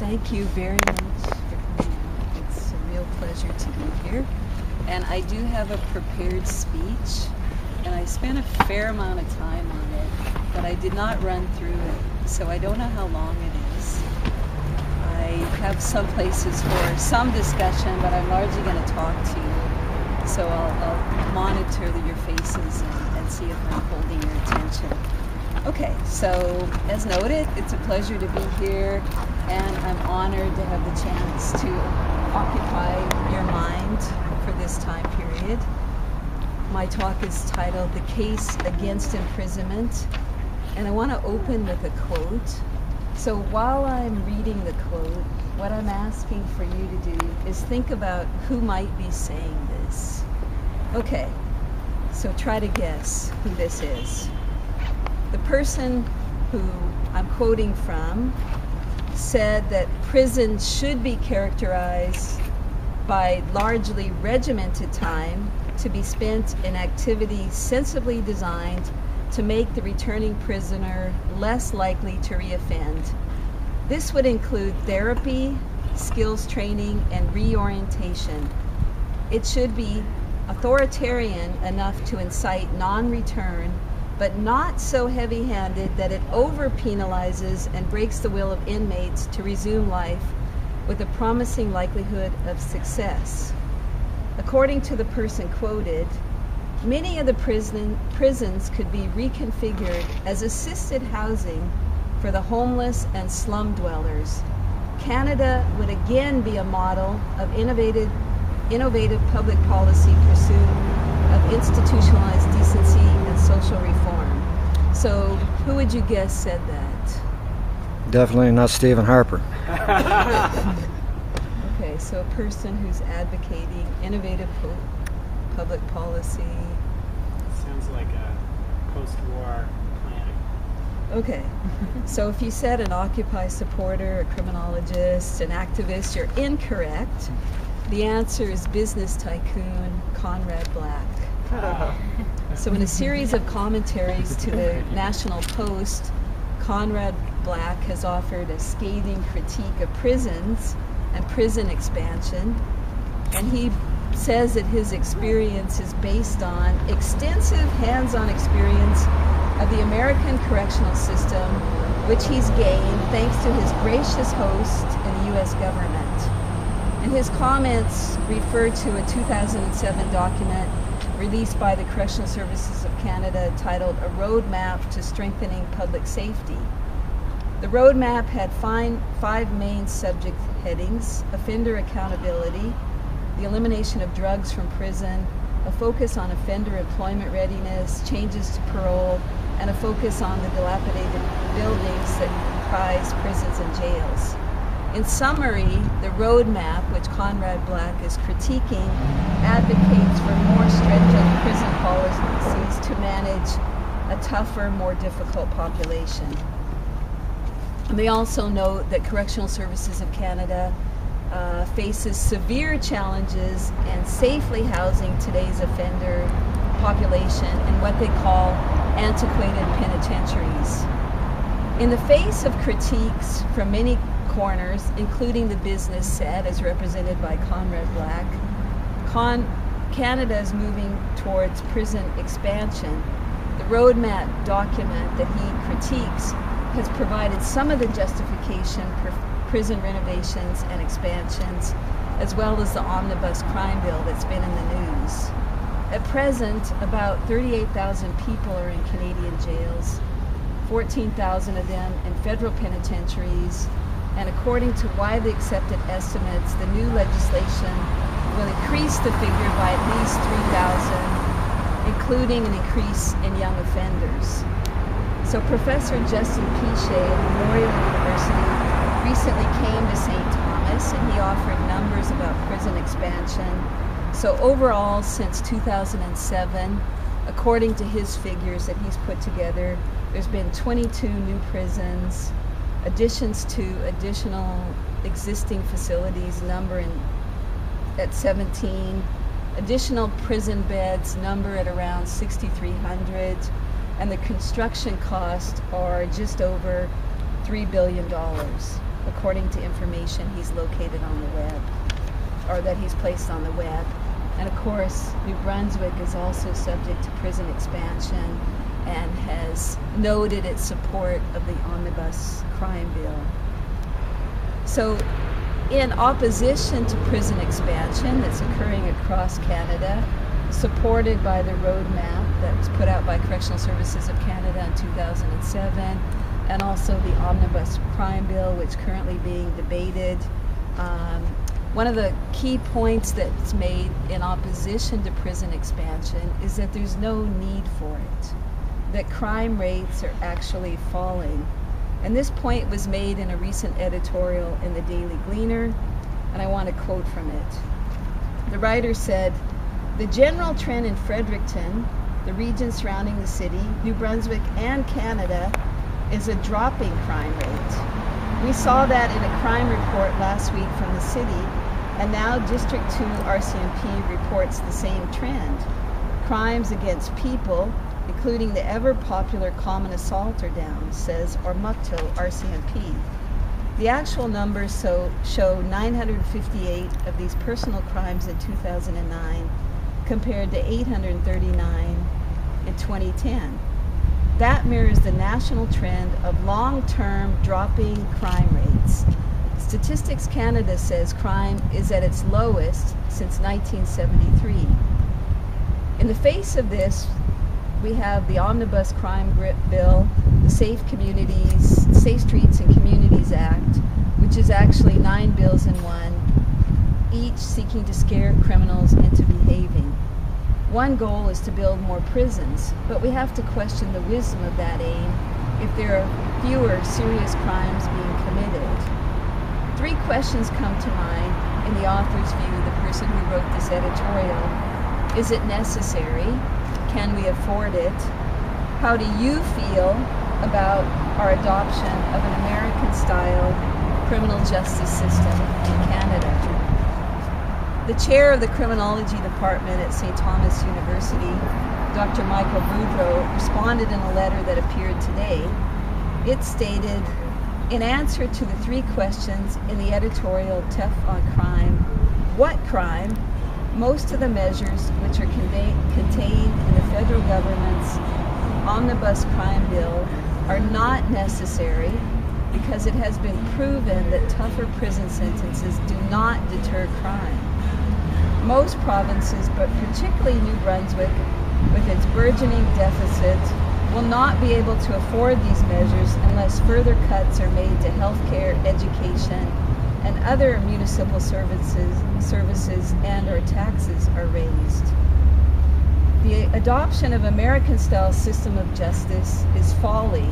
thank you very much for coming out. It's a real pleasure to be here. And I do have a prepared speech, and I spent a fair amount of time on it, but I did not run through it, so I don't know how long it is. I have some places for some discussion, but I'm largely going to talk to you. So I'll monitor your faces and see if I'm holding your attention. Okay, so as noted, it's a pleasure to be here, and I'm honored to have the chance to occupy your mind for this time period. My talk is titled "The Case Against Imprisonment," and I want to open with a quote. So while I'm reading the quote, what I'm asking for you to do is think about who might be saying this. Okay, so try to guess who this is. The person who I'm quoting from said that prisons should be characterized by largely regimented time to be spent in activities sensibly designed to make the returning prisoner less likely to reoffend. This would include therapy, skills training, and reorientation. It should be authoritarian enough to incite non-return, but not so heavy-handed that it over-penalizes and breaks the will of inmates to resume life with a promising likelihood of success. According to the person quoted, many of the prisons could be reconfigured as assisted housing for the homeless and slum dwellers. Canada would again be a model of innovative public policy pursuit of institutionalized decency and social reform. So who would you guess said that? Definitely not Stephen Harper. Okay, so a person who's advocating innovative public policy. Sounds like a post-war planning. Okay, so if you said an Occupy supporter, a criminologist, an activist, you're incorrect. The answer is business tycoon Conrad Black. So in a series of commentaries to the National Post, Conrad Black has offered a scathing critique of prisons and prison expansion, and he says that his experience is based on extensive hands-on experience of the American correctional system, which he's gained thanks to his gracious host in the U.S. government. And his comments refer to a 2007 document released by the Correctional Services of Canada titled "A Roadmap to Strengthening Public Safety." The roadmap had five main subject headings: offender accountability, the elimination of drugs from prison, a focus on offender employment readiness, changes to parole, and a focus on the dilapidated buildings that comprise prisons and jails. In summary, the roadmap, which Conrad Black is critiquing, advocates for more stringent prison policies to manage a tougher, more difficult population. And they also note that Correctional Services of Canada faces severe challenges in safely housing today's offender population in what they call antiquated penitentiaries. In the face of critiques from many corners, including the business set as represented by Conrad Black, Canada is moving towards prison expansion. The roadmap document that he critiques has provided some of the justification for prison renovations and expansions, as well as the omnibus crime bill that's been in the news. At present, about 38,000 people are in Canadian jails, 14,000 of them in federal penitentiaries, and according to widely accepted estimates, the new legislation will increase the figure by at least 3,000, including an increase in young offenders. So Professor Justin Piche at Memorial University recently came to St. Thomas, and he offered numbers about prison expansion. So overall, since 2007, according to his figures that he's put together, there's been 22 new prisons, additions to additional existing facilities numbering at 17, additional prison beds number at around 6,300, and the construction costs are just over $3 billion. according to information he's located on the web, or that he's placed on the web. And of course, New Brunswick is also subject to prison expansion and has noted its support of the Omnibus Crime Bill. So, in opposition to prison expansion that's occurring across Canada, supported by the roadmap that was put out by Correctional Services of Canada in 2007, and also the Omnibus Crime Bill, which is currently being debated. One of the key points that's made in opposition to prison expansion is that there's no need for it, that crime rates are actually falling. And this point was made in a recent editorial in the Daily Gleaner, and I want to quote from it. The writer said, "The general trend in Fredericton, the region surrounding the city, New Brunswick, and Canada is a dropping crime rate. We saw that in a crime report last week from the city, and now District 2 RCMP reports the same trend. Crimes against people, including the ever-popular common assault, are down," says Ormukto RCMP. The actual numbers show 958 of these personal crimes in 2009 compared to 839 in 2010. That mirrors the national trend of long-term dropping crime rates. Statistics Canada says crime is at its lowest since 1973. In the face of this, we have the Omnibus Crime Bill, the Safe Streets and Communities Act, which is actually 9 bills in one, each seeking to scare criminals into behaving. One goal is to build more prisons, but we have to question the wisdom of that aim if there are fewer serious crimes being committed. 3 questions come to mind in the author's view, the person who wrote this editorial. Is it necessary? Can we afford it? How do you feel about our adoption of an American-style criminal justice system in Canada? The chair of the criminology department at St. Thomas University, Dr. Michael Boudreau, responded in a letter that appeared today. It stated, in answer to the 3 questions in the editorial Tough on Crime, what crime? Most of the measures which are contained in the federal government's Omnibus Crime Bill are not necessary because it has been proven that tougher prison sentences do not deter crime. Most provinces, but particularly New Brunswick, with its burgeoning deficit, will not be able to afford these measures unless further cuts are made to healthcare, education, and other municipal services and or taxes are raised. The adoption of American-style system of justice is folly,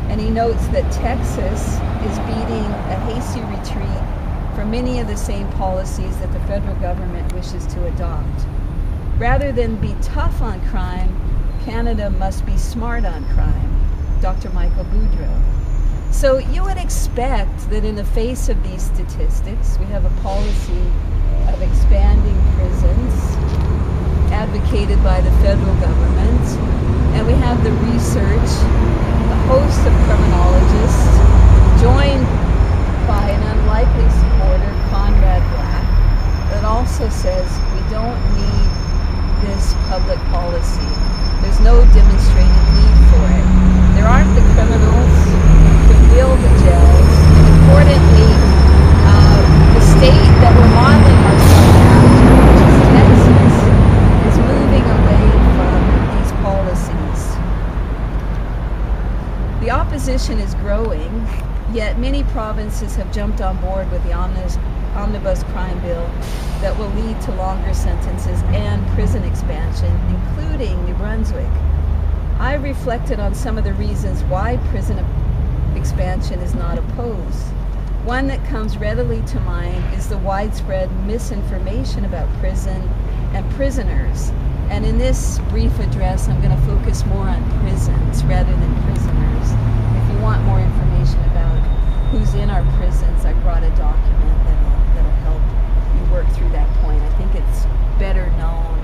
and he notes that Texas is beating a hasty retreat from many of the same policies that the federal government wishes to adopt. Rather than be tough on crime, Canada must be smart on crime. Dr. Michael Boudreau. So you would expect that in the face of these statistics, we have a policy of expanding prisons advocated by the federal government, and we have the research, a host of criminologists, joined by an unlikely supporter, Conrad Black, that also says we don't need this public policy. There's no demonstrated need for it. There aren't the criminals to build the jails, and importantly, the state that we're modeling ourselves after, which is Texas, is moving away from these policies. The opposition is growing, yet many provinces have jumped on board with the Omnibus Crime Bill that will lead to longer sentences and prison expansion, including New Brunswick. I reflected on some of the reasons why prison expansion is not opposed. One that comes readily to mind is the widespread misinformation about prison and prisoners. And in this brief address, I'm going to focus more on prisons rather than prisoners. If you want more information about who's in our prisons, I brought a document that'll help you work through that point. I think it's better known